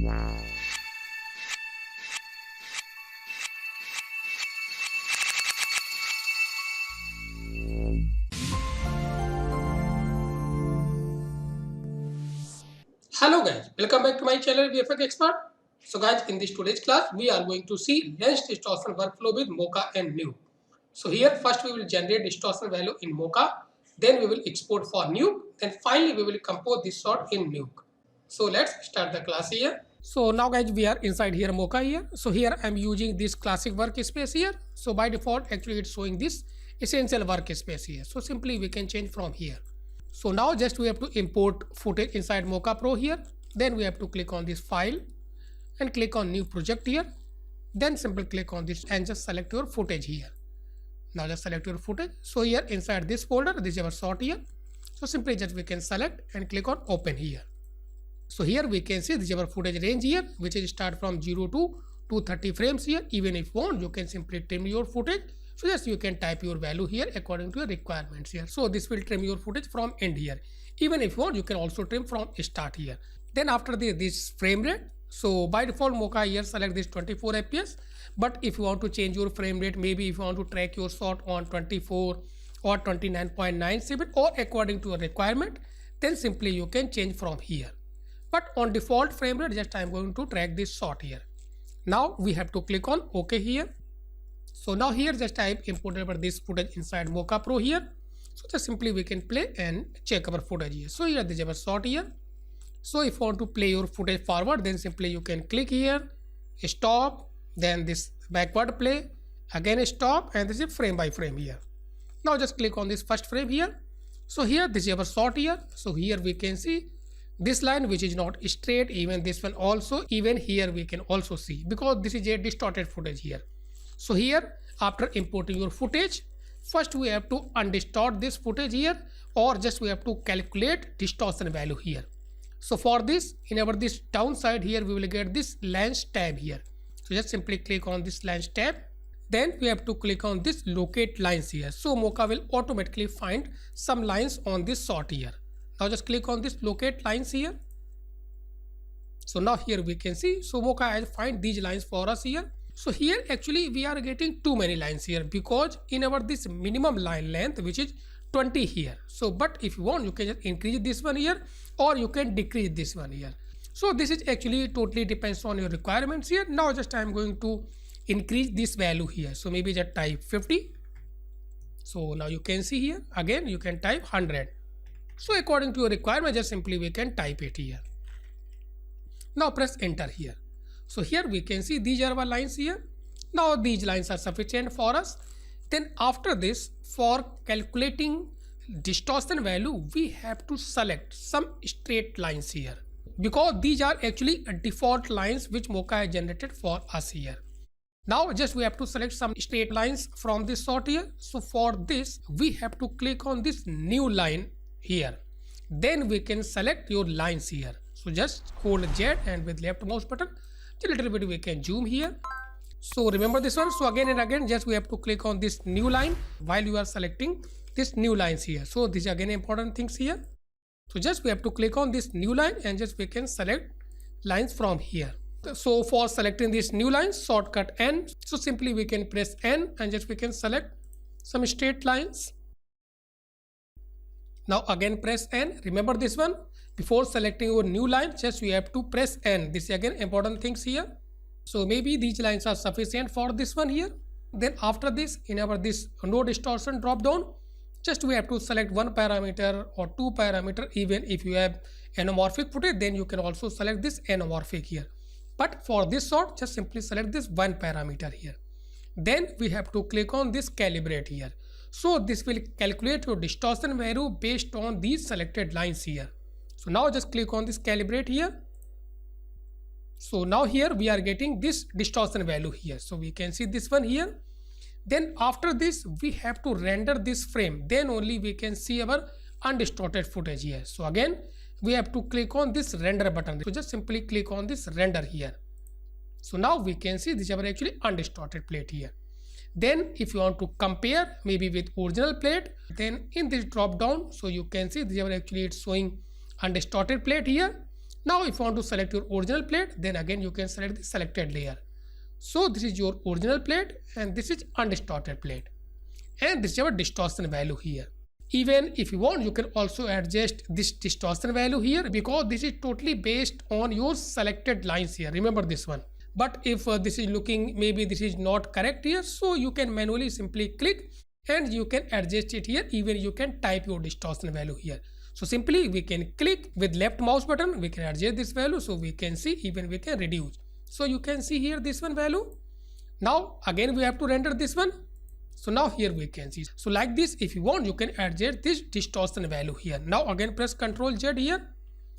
Hello guys, welcome back to my channel VFX Expert. So guys, in this today's class, we are going to see lens distortion workflow with Mocha and Nuke. So here first we will generate distortion value in Mocha, then we will export for Nuke, then finally we will compose this shot in Nuke. So let's start the class here. So now guys, we are inside here Mocha here. So here I am using this classic workspace here. So by default actually it's showing this essential workspace here. So simply we can change from here. So now just we have to import footage inside Mocha Pro here. Then we have to click on this file and click on new project here. Then simply click on this and just select your footage here. Now just select your footage. So here inside this folder, this is our shot here. So simply just we can select and click on open here. So here we can see this is our footage range here, which is start from 0 to 230 frames here. Even if you want, you can simply trim your footage. So just you can type your value here according to your requirements here. So this will trim your footage from end here. Even if you want, you can also trim from start here. Then after this frame rate, so by default Mocha here select this 24 fps. But if you want to change your frame rate, maybe if you want to track your shot on 24 or 29.97 or according to your requirement, then simply you can change from here. But on default frame rate, just I am going to track this shot here. Now we have to click on OK here. So now here just I imported this footage inside Mocha Pro here. So just simply we can play and check our footage here. So here this is our shot here. So if you want to play your footage forward, then simply you can click here, stop, then this backward play, again stop, and this is frame by frame here. Now just click on this first frame here. So here this is our shot here. So here we can see this line which is not straight, even this one also, even here we can also see because this is a distorted footage here. So here after importing your footage, first we have to undistort this footage here, or just we have to calculate distortion value here. So for this, in our this downside here, we will get this lens tab here. So just simply click on this lens tab. Then we have to click on this locate lines here. So Mocha will automatically find some lines on this shot here. Now just click on this locate lines here. So now here we can see, so Mocha has find these lines for us here. So here actually we are getting too many lines here because in our this minimum line length which is 20 here. So but if you want, you can just increase this one here or you can decrease this one here. So this is actually totally depends on your requirements here. Now just I am going to increase this value here. So maybe just type 50. So now you can see here again you can type 100. So according to your requirement, just simply we can type it here. Now press enter here. So here we can see these are our lines here. Now these lines are sufficient for us. Then after this, for calculating distortion value, we have to select some straight lines here because these are actually default lines which Mocha has generated for us here. Now just we have to select some straight lines from this shot here. So for this, we have to click on this new line here. Then we can select your lines here. So just hold Z and with left mouse button, a little bit we can zoom here. So remember this one. So again and again just we have to click on this new line while you are selecting this new lines here. So these are again important things here. So just we have to click on this new line and just we can select lines from here. So for selecting this new lines, shortcut N. So simply we can press N and just we can select some straight lines. Now again press N. Remember this one. Before selecting your new line, just we have to press N. This is again important things here. So maybe these lines are sufficient for this one here. Then after this, in our this no distortion drop down, just we have to select one parameter or two parameter. Even if you have anamorphic footage, then you can also select this anamorphic here. But for this shot, just simply select this one parameter here. Then we have to click on this calibrate here. So this will calculate your distortion value based on these selected lines here. So now just click on this calibrate here. So now here we are getting this distortion value here. So we can see this one here. Then after this we have to render this frame. Then only we can see our undistorted footage here. So again we have to click on this render button. So just simply click on this render here. So now we can see this is our actually undistorted plate here. Then if you want to compare maybe with original plate, then in this drop down, so you can see this is our actually it's showing undistorted plate here. Now if you want to select your original plate, then again you can select the selected layer. So this is your original plate and this is undistorted plate, and this is our distortion value here. Even if you want, you can also adjust this distortion value here, because this is totally based on your selected lines here. Remember this one. But if this is looking, maybe this is not correct here, so you can manually simply click and you can adjust it here. Even you can type your distortion value here. So simply we can click with left mouse button, we can adjust this value, so we can see, even we can reduce. So you can see here this one value. Now again we have to render this one. So now here we can see. So like this, if you want, you can adjust this distortion value here. Now again press Ctrl Z here.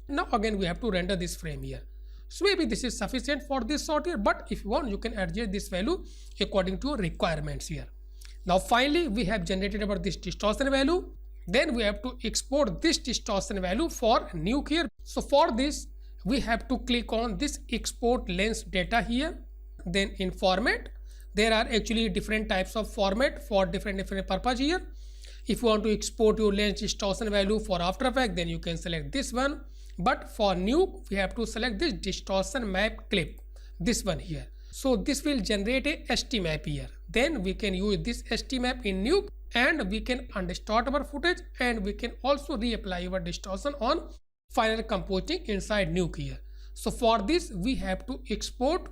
Now again we have to render this frame here. So maybe this is sufficient for this shot here, but if you want, you can adjust this value according to your requirements here. Now finally we have generated about this distortion value. Then we have to export this distortion value for Nuke here. So for this we have to click on this export lens data here. Then in format, there are actually different types of format for different purpose here. If you want to export your lens distortion value for After Effects, then you can select this one. But for Nuke, we have to select this distortion map clip, this one here. So this will generate a ST map here. Then we can use this ST map in Nuke, and we can undistort our footage, and we can also reapply our distortion on final compositing inside Nuke here. So for this we have to export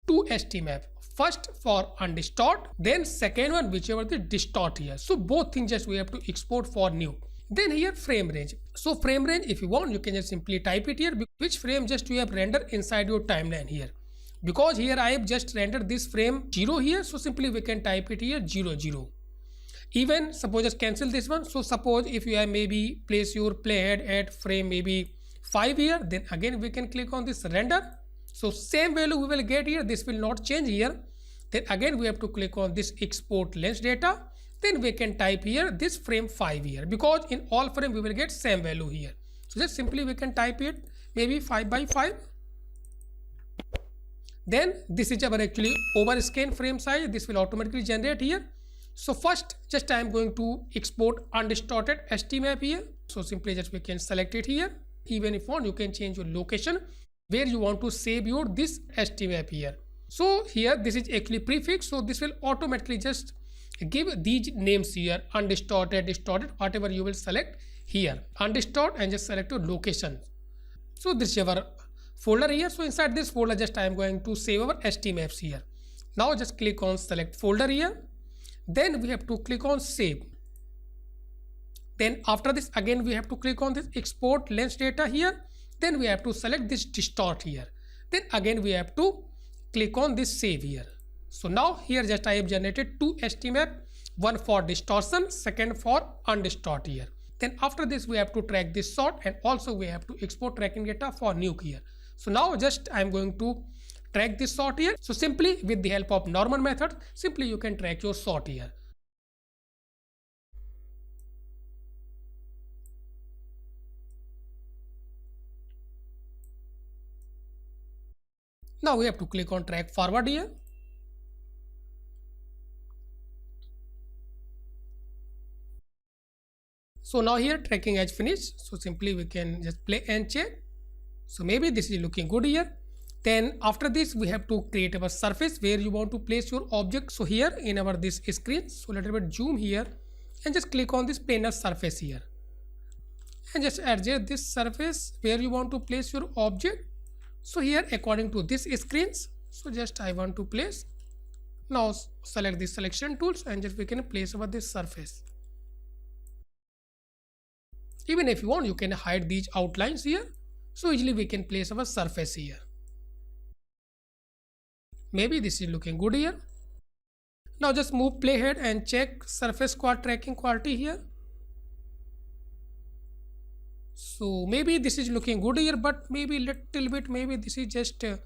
two ST map. First for undistort, then second one whichever the distort here. So both things just we have to export for Nuke. Then here frame range. So frame range, if you want, you can just simply type it here, which frame just you have rendered inside your timeline here. Because here I have just rendered this frame 0 here, so simply we can type it here 0 0. Even suppose just cancel this one. So suppose if you have maybe place your playhead at frame maybe 5 here, then again we can click on this render. So same value we will get here, this will not change here. Then again we have to click on this export lens data. Then we can type here this frame 5 here, because in all frame we will get same value here. So just simply we can type it maybe 5 by 5. Then this is our actually overscan frame size. This will automatically generate here. So first just I am going to export undistorted ST map here. So simply just we can select it here. Even if you want, you can change your location where you want to save your this ST map here. So here this is actually prefix, so this will automatically just give these names here: undistorted, distorted, whatever you will select here, undistort, and just select your location. So this is our folder here. So inside this folder just I am going to save our ST maps here. Now just click on select folder here. Then we have to click on save. Then after this again we have to click on this export lens data here. Then we have to select this distort here. Then again we have to click on this save here. So now here just I have generated two ST map, one for distortion, second for undistort here. Then after this we have to track this shot, and also we have to export tracking data for Nuke here. So now just I am going to track this shot here. So simply with the help of normal method, simply you can track your shot here. Now we have to click on track forward here. So now here tracking has finished. So simply we can just play and check. So maybe this is looking good here. Then after this we have to create our surface where you want to place your object. So here in our this screen, so little bit zoom here and just click on this planar surface here. And just adjust this surface where you want to place your object. So here according to this screens, so just I want to place. Now select the selection tools and just we can place over this surface. Even if you want, you can hide these outlines here. So easily we can place our surface here. Maybe this is looking good here. Now just move playhead and check surface quad tracking quality here. So maybe this is looking good here, but maybe little bit, maybe this is just a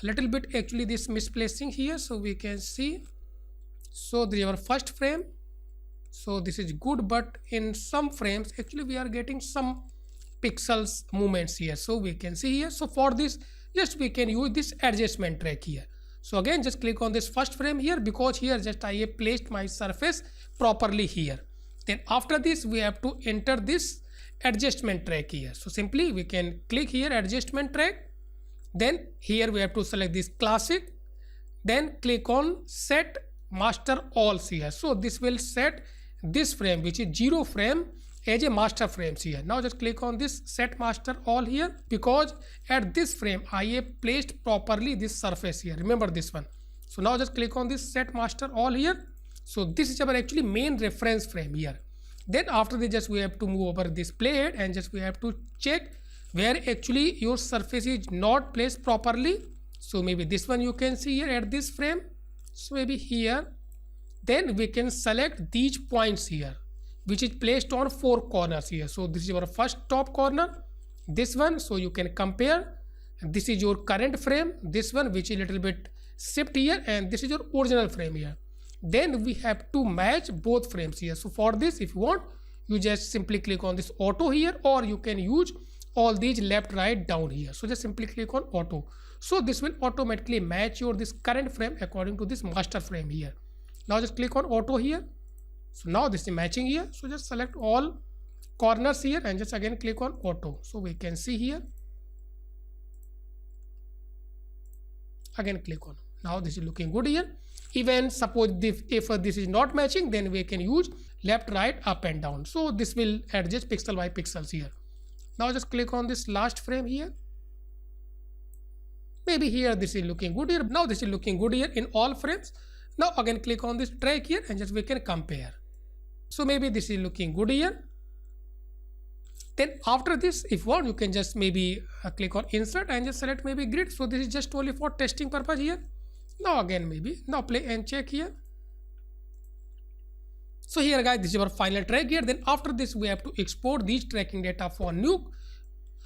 little bit actually this misplacing here. So we can see. So this is our first frame. So this is good, but in some frames actually we are getting some pixels movements here. So we can see here. So for this just we can use this adjustment track here. So again just click on this first frame here, because here just I have placed my surface properly here. Then after this we have to enter this adjustment track here. So simply we can click here adjustment track. Then here we have to select this classic. Then click on set master all here. So this will set this frame, which is 0 frame, as a master frames here. Now just click on this set master all here, because at this frame I have placed properly this surface here. Remember this one. So now just click on this set master all here. So this is our actually main reference frame here. Then after this, just we have to move over this plate and just we have to check where actually your surface is not placed properly. So maybe this one you can see here at this frame. So maybe here. Then we can select these points here, which is placed on 4 corners here. So this is your first top corner, this one. So you can compare. This is your current frame, this one, which is a little bit shift here, and this is your original frame here. Then we have to match both frames here. So for this, if you want, you just simply click on this auto here, or you can use all these left, right, down here. So just simply click on auto. So this will automatically match your this current frame according to this master frame here. Now just click on auto here. So now this is matching here. So just select all corners here and just again click on auto. So we can see here. Again click on. Now this is looking good here. Even suppose if this is not matching, then we can use left, right, up and down. So this will adjust pixel by pixels here. Now just click on this last frame here. Maybe here this is looking good here. Now this is looking good here in all frames. Now again click on this track here and just we can compare. So maybe this is looking good here. Then after this, if you want, you can just maybe click on insert and just select maybe grid. So this is just only for testing purpose here. Now again maybe, now play and check here. So here guys, this is our final track here. Then after this, we have to export these tracking data for Nuke.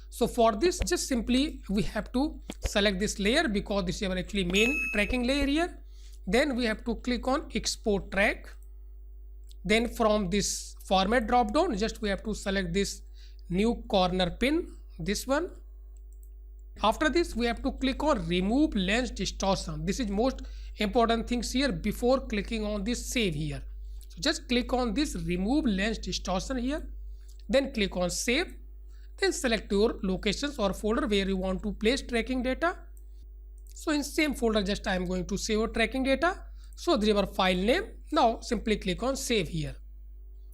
So for this, just simply we have to select this layer, because this is our actually main tracking layer here. Then we have to click on export track. Then from this format drop down, just we have to select this new corner pin, this one. After this, we have to click on remove lens distortion. This is most important things here before clicking on this save here. So just click on this remove lens distortion here. Then click on save. Then select your locations or folder where you want to place tracking data. So in same folder, just I am going to save your tracking data. So this is our file name. Now simply click on save here.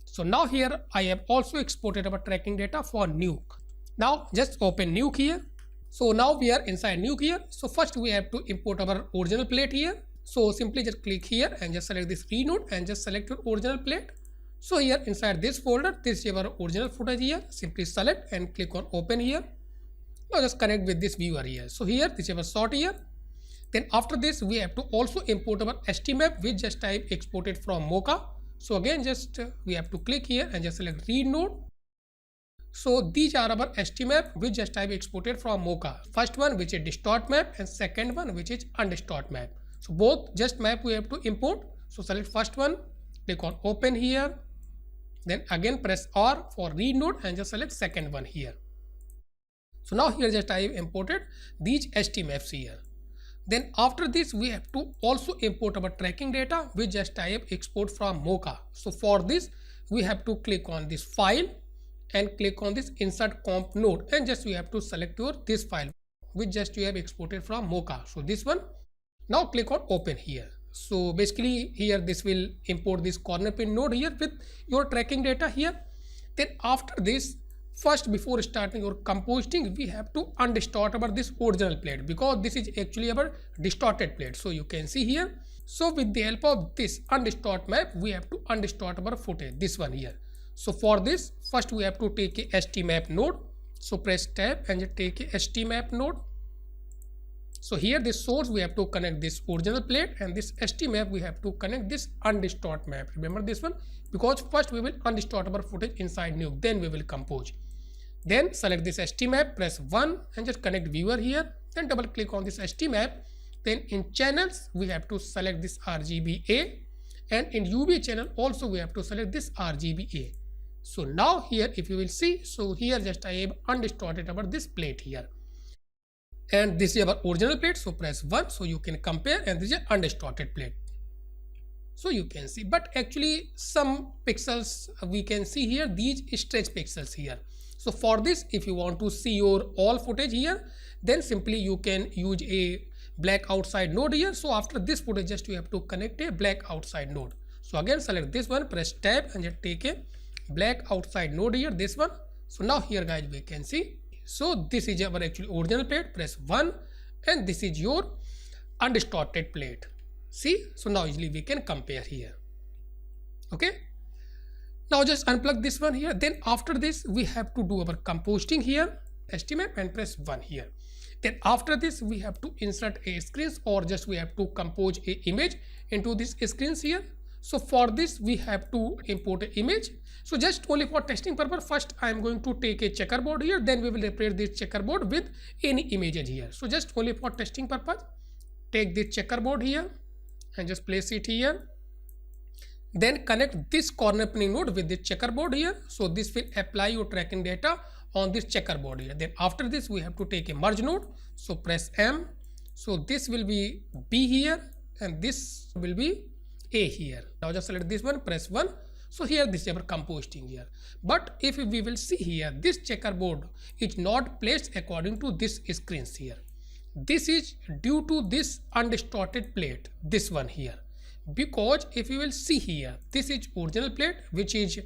So now here I have also exported our tracking data for Nuke. Now just open Nuke here. So now we are inside Nuke here. So first we have to import our original plate here. So simply just click here and just select this renode and just select your original plate. So here inside this folder, this is our original footage here. Simply select and click on open here. Now just connect with this viewer here. So here this is our shot here. Then after this, we have to also import our STMap, which just I exported from Mocha. So again, just we have to click here and just select read node. So these are our STMap, which just I exported from Mocha. First one, which is distort map, and second one, which is undistort map. So both just map we have to import. So select first one, click on open here. Then again press R for read node and just select second one here. So now here just I have imported these STMaps here. Then after this, we have to also import our tracking data, which just I have export from Mocha. So for this, we have to click on this file and click on this insert comp node, and just we have to select your this file, which just you have exported from Mocha. So this one. Now click on open here. So basically here this will import this corner pin node here with your tracking data here. Then after this, first before starting your compositing, we have to undistort our this original plate, because this is actually our distorted plate. So you can see here. So with the help of this undistort map, we have to undistort our footage, this one here. So for this, first we have to take a STMap node. So press tab and take a STMap node. So here this source we have to connect this original plate, and this STMap we have to connect this undistort map. Remember this one, because first we will undistort our footage inside Nuke, then we will compose. Then select this STMap, press 1 and just connect viewer here. Then double click on this STMap. Then in channels we have to select this RGBA, and in UV channel also we have to select this RGBA. So now here if you will see, so here just I have undistorted our this plate here. And this is our original plate, so press 1 so you can compare, and this is undistorted plate. So you can see, but actually some pixels we can see here, these stretch pixels here. So for this, if you want to see your all footage here, then simply you can use a black outside node here. So after this footage, just you have to connect a black outside node. So again select this one, press tab and just take a black outside node here, this one. So now here guys we can see, so this is our actually original plate, press 1, and this is your undistorted plate. See, so now easily we can compare here. Okay, now just unplug this one here. Then after this we have to do our compositing here, STMap, and press 1 here. Then after this we have to insert a screens, or just we have to compose a image into this screens here. So for this we have to import an image. So just only for testing purpose, first I am going to take a checkerboard here, then we will replace this checkerboard with any images here. So just only for testing purpose, take this checkerboard here and just place it here. Then connect this corner pinning node with the checkerboard here. So this will apply your tracking data on this checkerboard here. Then after this we have to take a merge node. So press M. So this will be B here and this will be A here. Now just select this one, press 1. So here this is our compositing here. But if we will see here, this checkerboard is not placed according to this screens here. This is due to this undistorted plate, this one here. Because if you will see here, this is original plate which is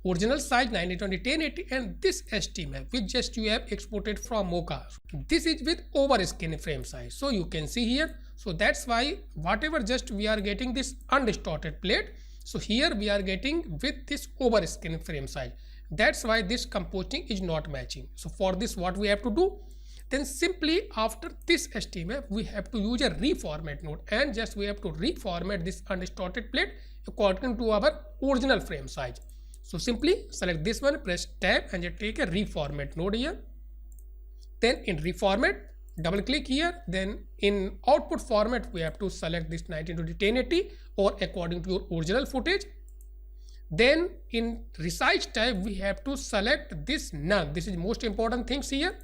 original size 1920x1080, and this STMap which just you have exported from Mocha, this is with overscan frame size. So you can see here, so that's why whatever just we are getting this undistorted plate, so here we are getting with this overscan frame size. That's why this compositing is not matching. So for this what we have to do, then simply after this STMap we have to use a reformat node, and just we have to reformat this undistorted plate according to our original frame size. So simply select this one, press tab and just take a reformat node here. Then in reformat, double click here. Then in output format we have to select this 1920x1080 or according to your original footage. Then in resize type we have to select this none. This is most important things here.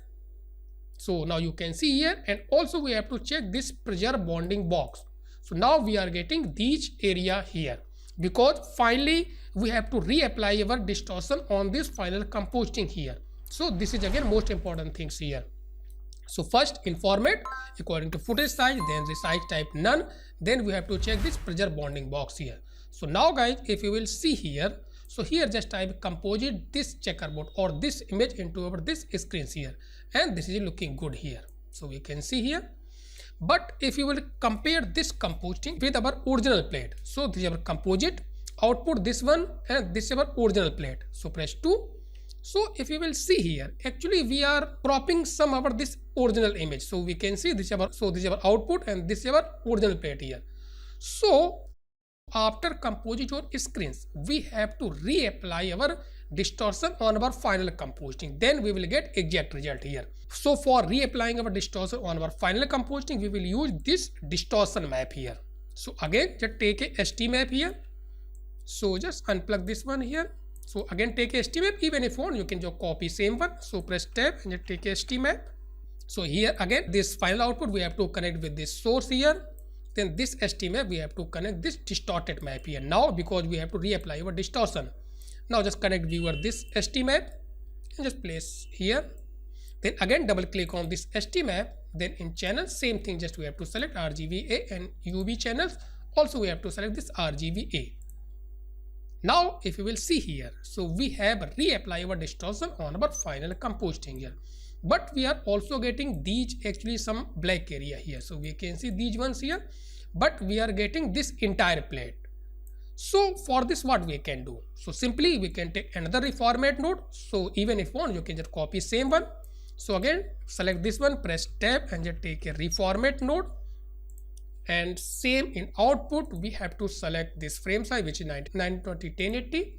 So now you can see here, and also we have to check this pressure bonding box. So now we are getting these area here, because finally we have to reapply our distortion on this final compositing here. So this is again most important things here. So first in format according to footage size, then resize type none, then we have to check this pressure bonding box here. So now guys, if you will see here, so here just type composite this checkerboard or this image into our this screens here, and this is looking good here. So we can see here. But if you will compare this compositing with our original plate, so this is our composite output, this one, and this is our original plate. So press 2. So if you will see here, actually we are cropping some of this original image. So we can see this is our output and this is our original plate here. So after composite or screens, we have to reapply our distortion on our final compositing. Then we will get exact result here. So for reapplying our distortion on our final compositing, we will use this distortion map here. So again, just take a STMap here. So just unplug this one here. So again take a STMap. Even if you want, you can just copy same one. So press tab and just take a STMap. So here again, this final output we have to connect with this source here. Then this STMap we have to connect this distorted map here. Now because we have to reapply our distortion. Now just connect viewer this STMap and just place here. Then again double click on this STMap. Then in channel same thing, just we have to select RGBA, and UV channels also we have to select this RGBA. Now if you will see here, so we have reapply our distortion on our final compositing here. But we are also getting these actually some black area here. So we can see these ones here, but we are getting this entire plate. So for this what we can do? So simply we can take another reformat node. So even if you want, you can just copy same one. So again select this one, press tab and just take a reformat node. And same in output we have to select this frame size which is 1920x1080,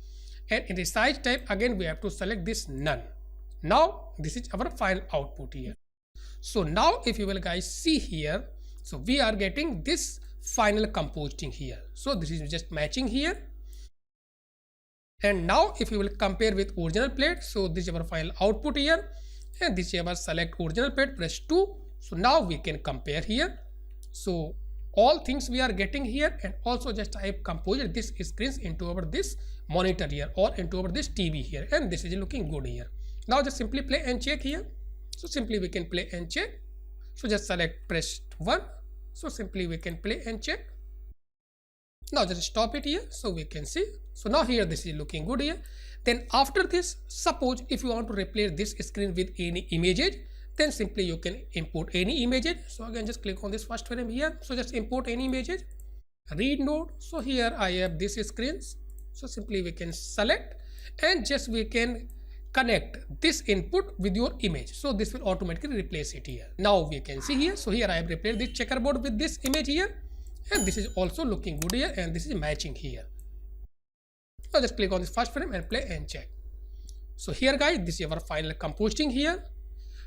and in the size type again we have to select this none. Now this is our final output here. So now if you will guys see here, so we are getting this final compositing here. So this is just matching here. And now if you will compare with original plate, so this is our final output here, and this is our select original plate, press 2. So now we can compare here. So all things we are getting here, and also just type composite this screens into our this monitor here or into our this TV here, and this is looking good here. Now just simply play and check here. So simply we can play and check. So just select press 1. So simply we can play and check. Now just stop it here so we can see. So now here this is looking good here. Then after this, suppose if you want to replace this screen with any images, then simply you can import any images. So again just click on this first frame here. So just import any images. Read node. So here I have this screens. So simply we can select and just we can connect this input with your image. So this will automatically replace it here. Now we can see here. So here I have replaced this checkerboard with this image here. And this is also looking good here and this is matching here. Now just click on this first frame and play and check. So here guys, this is our final composting here.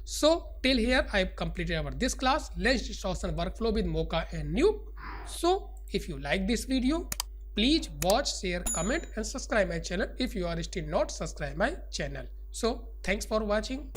So till here I have completed our this class, lens distortion workflow with Mocha and Nuke. So if you like this video, please watch, share, comment and subscribe my channel if you are still not subscribed my channel. So thanks for watching.